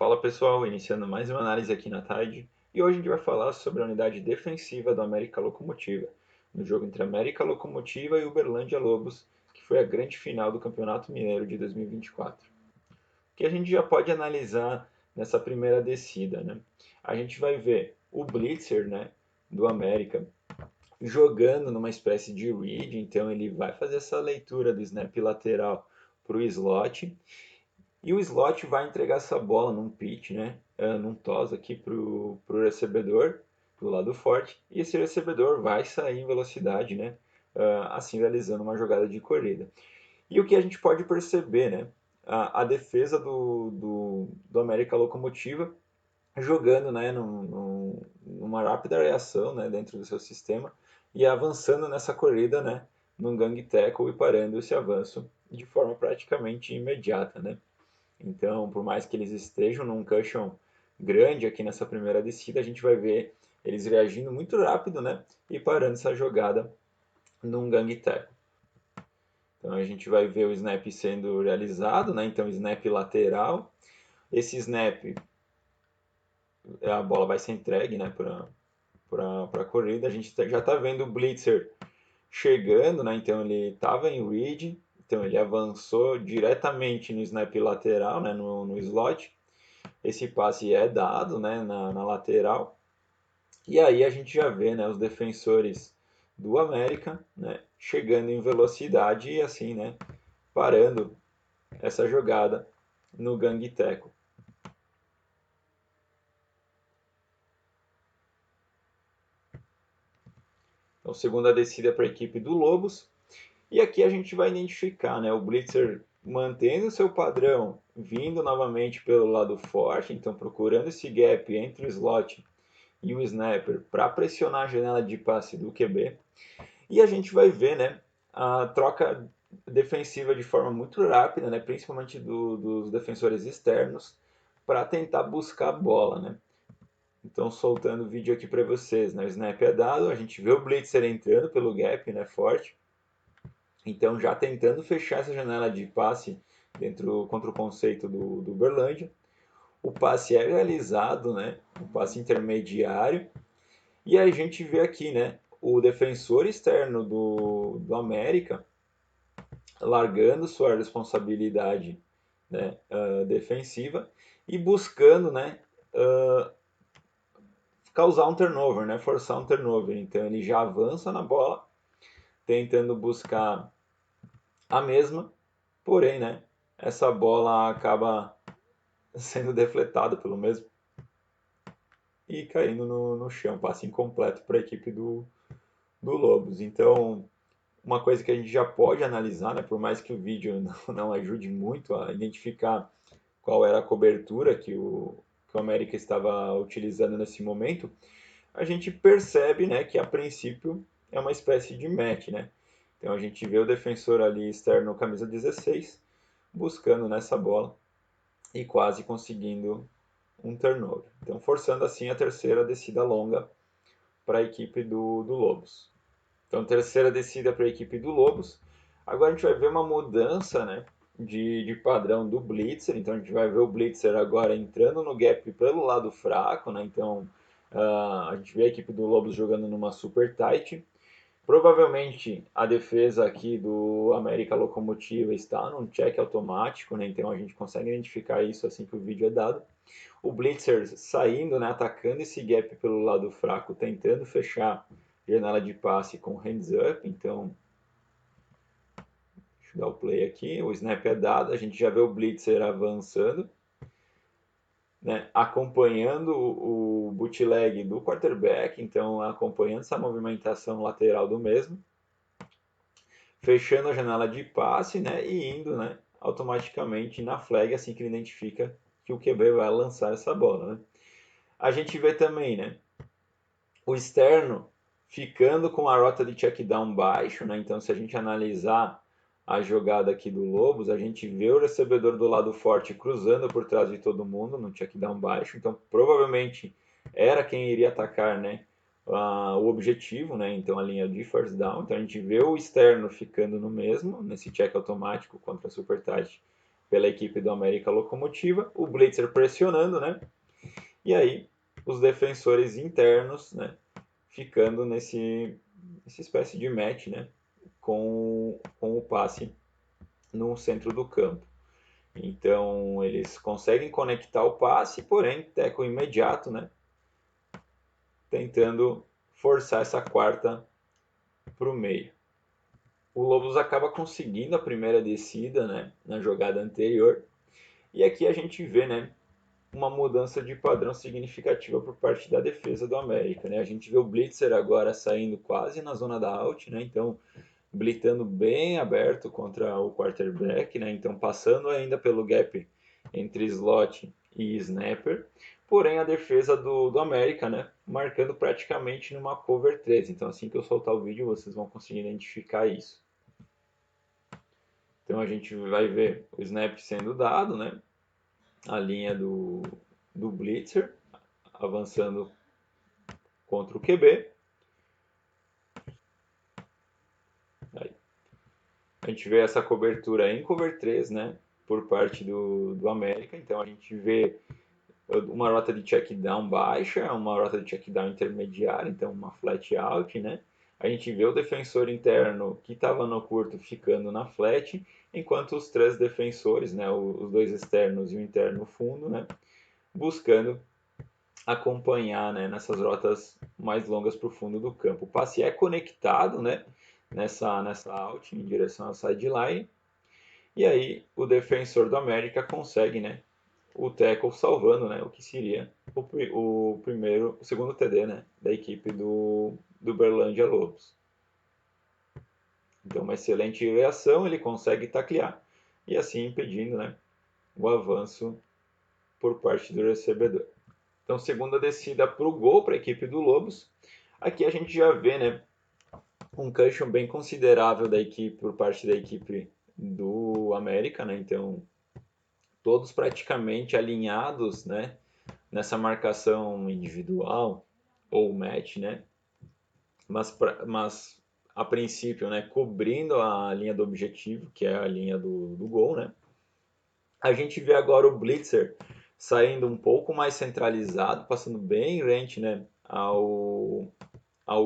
Fala pessoal, iniciando mais uma análise aqui na Tide, e hoje a gente vai falar sobre a unidade defensiva do América Locomotiva, no jogo entre América Locomotiva e Uberlândia Lobos, que foi a grande final do Campeonato Mineiro de 2024. O que a gente já pode analisar nessa primeira descida, né? A gente vai ver o Blitzer, né, do América, jogando numa espécie de read, então ele vai fazer essa leitura do snap lateral para o slot, e o slot vai entregar essa bola num pitch, né? Num toss aqui pro recebedor do lado forte. E esse recebedor vai sair em velocidade, né? Assim realizando uma jogada de corrida. E o que a gente pode perceber, né? A defesa do América Locomotiva jogando, né? Numa rápida reação, né? Dentro do seu sistema e avançando nessa corrida, né? Num gang tackle e parando esse avanço de forma praticamente imediata, né? Então, por mais que eles estejam num cushion grande aqui nessa primeira descida, a gente vai ver eles reagindo muito rápido, né? E parando essa jogada num gang tackle. Então a gente vai ver o snap sendo realizado, né? Então snap lateral. Esse snap, a bola vai ser entregue, né? Para a corrida. A gente já está vendo o blitzer chegando, né? Então ele estava em read, então ele avançou diretamente no snap lateral, né? No slot. Esse passe é dado, né, na lateral. E aí a gente já vê, né, os defensores do América, né, chegando em velocidade e assim, né, parando essa jogada no gang tackle. Então, segunda descida para a equipe do Lobos. E aqui a gente vai identificar, né, o Blitzer mantendo seu padrão, vindo novamente pelo lado forte, então procurando esse gap entre o slot e o snapper para pressionar a janela de passe do QB. E a gente vai ver, né, a troca defensiva de forma muito rápida, né, principalmente dos defensores externos, para tentar buscar a bola, né. Então, soltando o vídeo aqui para vocês, né, o snap é dado, a gente vê o blitzer entrando pelo gap, né, forte. Então, já tentando fechar essa janela de passe contra o conceito do Uberlândia. O passe é realizado, né, o passe intermediário. E aí a gente vê aqui, né, o defensor externo do América largando sua responsabilidade, né, defensiva e buscando, né, uh, causar um turnover, né, forçar um turnover. Então ele já avança na bola, tentando buscar a mesma, porém, né, essa bola acaba sendo defletada pelo mesmo e caindo no chão, passe incompleto para a equipe do Lobos. Então, uma coisa que a gente já pode analisar, né, por mais que o vídeo não ajude muito a identificar qual era a cobertura que o América estava utilizando nesse momento, a gente percebe, né, que a princípio é uma espécie de match, né? Então a gente vê o defensor ali externo camisa 16 buscando nessa bola e quase conseguindo um turnover. Então forçando assim a terceira descida longa para a equipe do Lobos. Então, terceira descida para a equipe do Lobos. Agora a gente vai ver uma mudança, né, de padrão do Blitzer. Então, a gente vai ver o Blitzer agora entrando no gap pelo lado fraco. Né? Então, a gente vê a equipe do Lobos jogando numa super tight. Provavelmente a defesa aqui do América Locomotiva está num check automático, né? Então a gente consegue identificar isso assim que o vídeo é dado. O Blitzer saindo, né, atacando esse gap pelo lado fraco, tentando fechar janela de passe com hands up. Então, deixa eu dar o play aqui. O snap é dado, a gente já vê o Blitzer avançando, né, acompanhando o bootleg do quarterback, então acompanhando essa movimentação lateral do mesmo, fechando a janela de passe, né, e indo, né, automaticamente na flag assim que ele identifica que o QB vai lançar essa bola, né. A gente vê também, né, o externo ficando com a rota de check down baixo, né? Então, se a gente analisar a jogada aqui do Lobos, a gente vê o recebedor do lado forte cruzando por trás de todo mundo no check down baixo. Então, provavelmente era quem iria atacar, né? O objetivo, né? Então, a linha de first down. Então, a gente vê o externo ficando no mesmo, nesse check automático contra a super tight pela equipe do América Locomotiva, o Blitzer pressionando, né? E aí os defensores internos, né? Ficando nessa espécie de match, né? Com o passe no centro do campo. Então eles conseguem conectar o passe, porém tackle imediato, né? Tentando forçar essa quarta para o meio. O Lobos acaba conseguindo a primeira descida, né, na jogada anterior. E aqui a gente vê, né, uma mudança de padrão significativa por parte da defesa do América, né? A gente vê o Blitzer agora saindo quase na zona da out, né? Então blitzando bem aberto contra o quarterback, né? Então passando ainda pelo gap entre slot e snapper. Porém a defesa do América, né, marcando praticamente numa cover 3. Então assim que eu soltar o vídeo vocês vão conseguir identificar isso. Então a gente vai ver o snap sendo dado, né? A linha do blitzer avançando contra o QB. Aí. A gente vê essa cobertura em cover 3, né? Por parte do América. Então a gente vê uma rota de check down baixa, uma rota de check down intermediária, então uma flat out, né? A gente vê o defensor interno que estava no curto ficando na flat, enquanto os três defensores, né, os dois externos e o interno fundo, né, buscando acompanhar, né, nessas rotas mais longas para o fundo do campo. O passe é conectado, né, nessa out em direção à sideline, e aí o defensor do América consegue, né, o tackle salvando, né, o que seria o segundo TD, né, da equipe do Berlândia Lobos. Então, uma excelente reação, ele consegue taclear e assim impedindo, né, o avanço por parte do recebedor. Então, segunda descida para o gol para a equipe do Lobos. Aqui a gente já vê, né, um cushion bem considerável da equipe por parte da equipe do América, né? Então, todos praticamente alinhados, né, nessa marcação individual ou match, né? Mas a princípio, né, cobrindo a linha do objetivo, que é a linha do gol, né? A gente vê agora o Blitzer saindo um pouco mais centralizado, passando bem rente, né, ao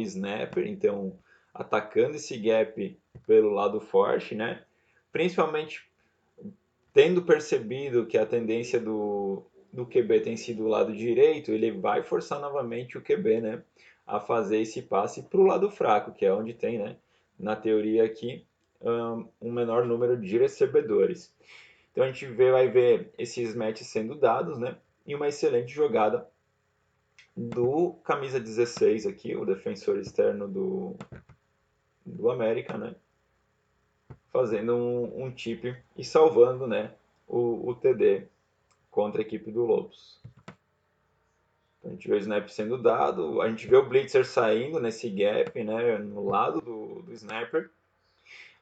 snapper, então atacando esse gap pelo lado forte, né? Principalmente tendo percebido que a tendência do QB tem sido o lado direito, ele vai forçar novamente o QB, né, a fazer esse passe para o lado fraco, que é onde tem, né, na teoria aqui, um menor número de recebedores. Então a gente vai ver esses matches sendo dados, né, e uma excelente jogada do camisa 16 aqui, o defensor externo do América, né, fazendo um tip e salvando, né, o TD contra a equipe do Lobos. Então, a gente vê o snap sendo dado, a gente vê o blitzer saindo nesse gap, né, no lado do snapper.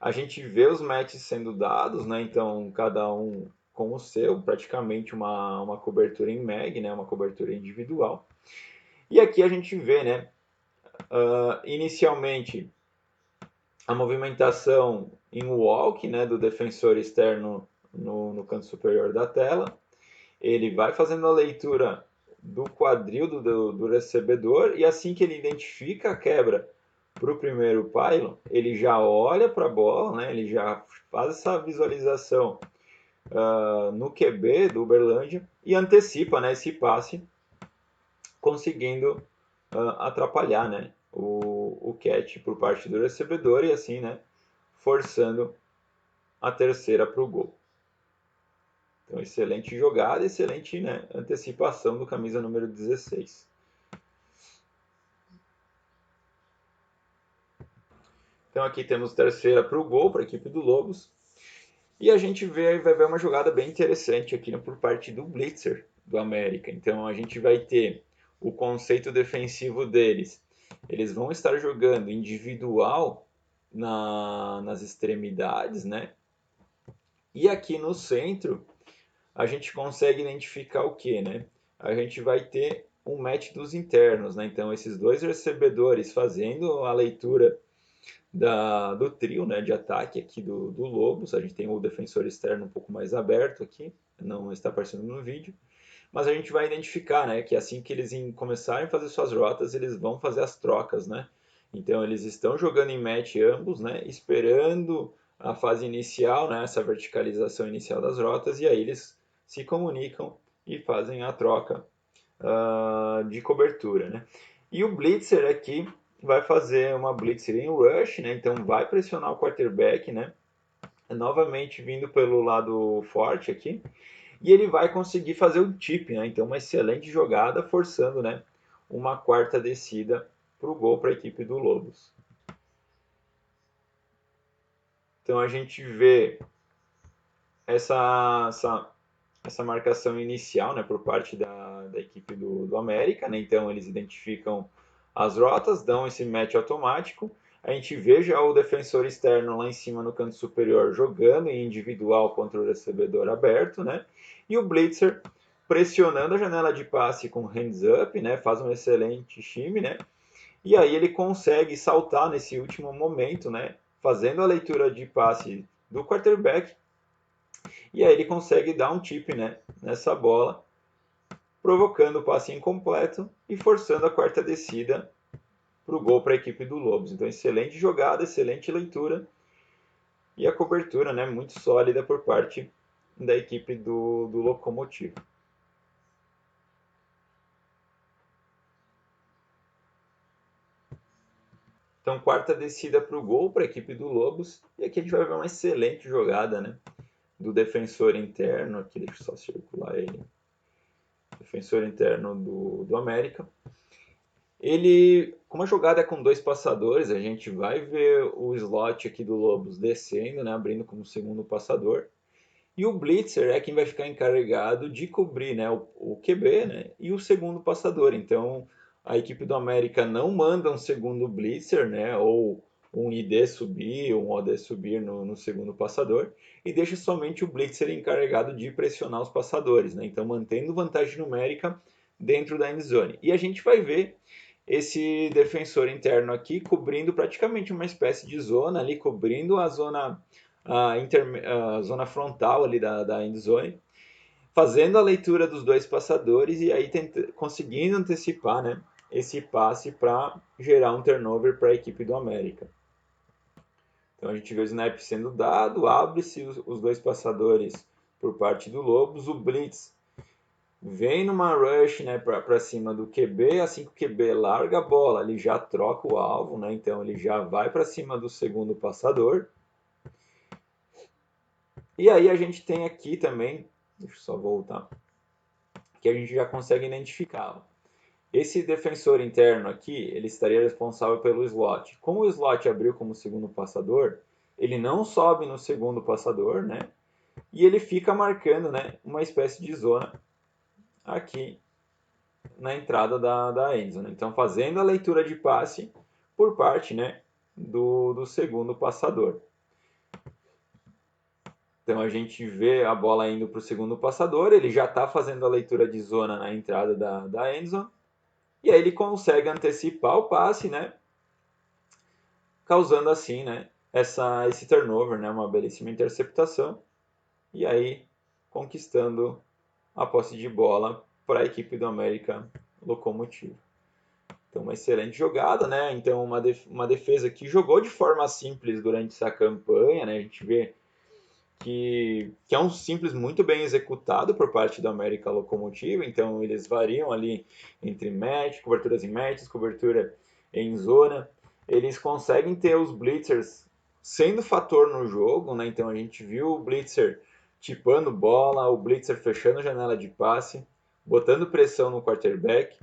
A gente vê os matches sendo dados, né, então cada um com o seu, praticamente uma cobertura em mag, né, uma cobertura individual. E aqui a gente vê, né, inicialmente a movimentação em walk, né, do defensor externo no canto superior da tela. Ele vai fazendo a leitura do quadril do recebedor e assim que ele identifica a quebra para o primeiro pylon, ele já olha para a bola, né? Ele já faz essa visualização no QB do Uberlândia e antecipa, né, esse passe, conseguindo atrapalhar, né, o catch por parte do recebedor e assim, né, forçando a terceira para o gol. Então, excelente jogada, excelente, né, antecipação do camisa número 16. Então aqui temos terceira para o gol, para a equipe do Lobos. E a gente vai ver uma jogada bem interessante aqui por parte do Blitzer do América. Então a gente vai ter o conceito defensivo deles. Eles vão estar jogando individual nas extremidades, né? E aqui no centro a gente consegue identificar o que, né? A gente vai ter um match dos internos, né? Então esses dois recebedores fazendo a leitura do trio, né, de ataque aqui do Lobos. A gente tem o defensor externo um pouco mais aberto aqui, não está aparecendo no vídeo. Mas a gente vai identificar, né, que assim que eles começarem a fazer suas rotas, eles vão fazer as trocas, né? Então eles estão jogando em match ambos, né, esperando a fase inicial, né, essa verticalização inicial das rotas, e aí eles se comunicam e fazem a troca de cobertura, né? E o blitzer aqui vai fazer uma blitzer em rush, né? Então vai pressionar o quarterback, né? Novamente vindo pelo lado forte aqui, e ele vai conseguir fazer o tip, né? Então, uma excelente jogada, forçando, né, uma quarta descida para o gol para a equipe do Lobos. Então, a gente vê essa marcação inicial, né, por parte da equipe do América, né? Então, eles identificam as rotas, dão esse match automático. A gente vê já o defensor externo lá em cima no canto superior jogando em individual contra o recebedor aberto, né? E o blitzer pressionando a janela de passe com hands up, né? Faz um excelente time, né? E aí ele consegue saltar nesse último momento, né? Fazendo a leitura de passe do quarterback, e aí ele consegue dar um tip, né, nessa bola, provocando o passe incompleto e forçando a quarta descida para o gol para a equipe do Lobos. Então, excelente jogada, excelente leitura e a cobertura, né, muito sólida por parte da equipe do Locomotivo. Então, quarta descida para o gol para a equipe do Lobos. E aqui a gente vai ver uma excelente jogada, né, do defensor interno. Aqui, deixa eu só circular ele. Defensor interno do América. Ele, como a jogada é com dois passadores, a gente vai ver o slot aqui do Lobos descendo, né, abrindo como segundo passador. E o blitzer é quem vai ficar encarregado de cobrir, né, o QB, né, e o segundo passador. Então, a equipe do América não manda um segundo blitzer, né, ou um ID subir, um OD subir no segundo passador, e deixa somente o blitzer encarregado de pressionar os passadores, né, então mantendo vantagem numérica dentro da endzone. E a gente vai ver esse defensor interno aqui cobrindo praticamente uma espécie de zona ali, cobrindo a zona a zona frontal ali da endzone, fazendo a leitura dos dois passadores e aí conseguindo antecipar, né, esse passe para gerar um turnover para a equipe do América. Então a gente vê o snap sendo dado, abre-se os dois passadores por parte do Lobos, o blitz vem numa rush, né, para cima do QB, assim que o QB larga a bola, ele já troca o alvo, né, então ele já vai para cima do segundo passador. E aí a gente tem aqui também, deixa eu só voltar, que a gente já consegue identificá-lo. Esse defensor interno aqui, ele estaria responsável pelo slot. Como o slot abriu como segundo passador, ele não sobe no segundo passador, né? E ele fica marcando, né, uma espécie de zona aqui na entrada da endzone. Então, fazendo a leitura de passe por parte, né, do segundo passador. Então a gente vê a bola indo para o segundo passador, ele já está fazendo a leitura de zona na entrada da endzone, e aí ele consegue antecipar o passe, né? Causando assim, né, esse turnover, né, uma belíssima interceptação, e aí conquistando a posse de bola para a equipe do América Locomotivo. Então, uma excelente jogada, né? Então, uma defesa que jogou de forma simples durante essa campanha, né? A gente vê que é um simples muito bem executado por parte do América Locomotiva, então eles variam ali entre match, coberturas em matches, cobertura em zona, eles conseguem ter os blitzers sendo fator no jogo, né? Então a gente viu o blitzer tipando bola, o blitzer fechando janela de passe, botando pressão no quarterback,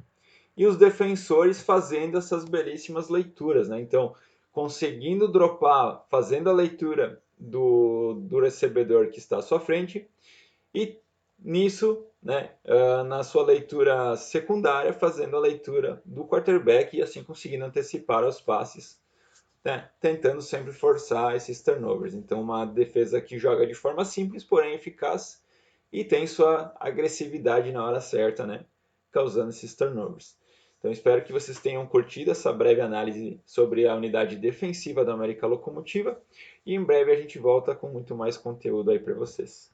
e os defensores fazendo essas belíssimas leituras, né? Então, conseguindo dropar, fazendo a leitura do recebedor que está à sua frente e nisso, né, na sua leitura secundária, fazendo a leitura do quarterback e assim conseguindo antecipar os passes, né, tentando sempre forçar esses turnovers. Então, uma defesa que joga de forma simples, porém eficaz e tem sua agressividade na hora certa, né, causando esses turnovers. Então espero que vocês tenham curtido essa breve análise sobre a unidade defensiva da América Locomotiva e em breve a gente volta com muito mais conteúdo aí para vocês.